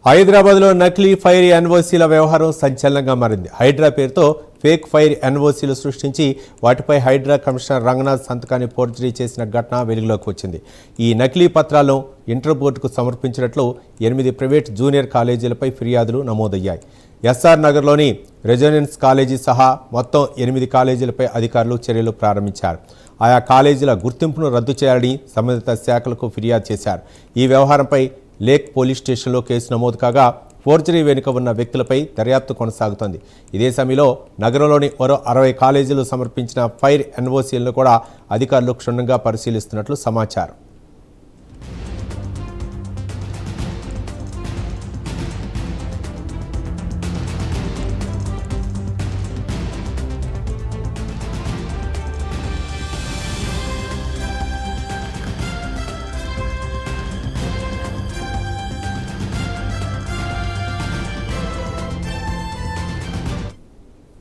హైదరాబాద్లో నకిలీ ఫైర్ ఎన్ఓసీల వ్యవహారం సంచలనంగా మారింది. హైడ్రా పేరుతో ఫేక్ ఫైర్ ఎన్ఓసీలు సృష్టించి వాటిపై హైడ్రా కమిషనర్ రంగనాథ్ సంతకాన్ని ఫోర్జరీ చేసిన ఘటన వెలుగులోకి వచ్చింది. ఈ నకిలీ పత్రాలను ఇంటర్బోర్డుకు సమర్పించినట్లు 8 ప్రైవేట్ జూనియర్ కాలేజీలపై ఫిర్యాదులు నమోదయ్యాయి. ఎస్ఆర్ నగర్లోని రెజోనెన్స్ కాలేజీ సహా మొత్తం 8 కాలేజీలపై అధికారులు చర్యలు ప్రారంభించారు. ఆయా కాలేజీల గుర్తింపును రద్దు చేయాలని సంబంధిత శాఖలకు ఫిర్యాదు చేశారు. ఈ వ్యవహారంపై లేక్ పోలీస్ స్టేషన్లో కేసు నమోదు కాగా ఫోర్జరీ వెనుక ఉన్న వ్యక్తులపై దర్యాప్తు కొనసాగుతోంది. ఇదే సమయంలో నగరంలోని మరో 60 కాలేజీలు సమర్పించిన ఫైర్ ఎన్ఓసీలను కూడా అధికారులు క్షుణ్ణంగా పరిశీలిస్తున్నట్లు సమాచారం.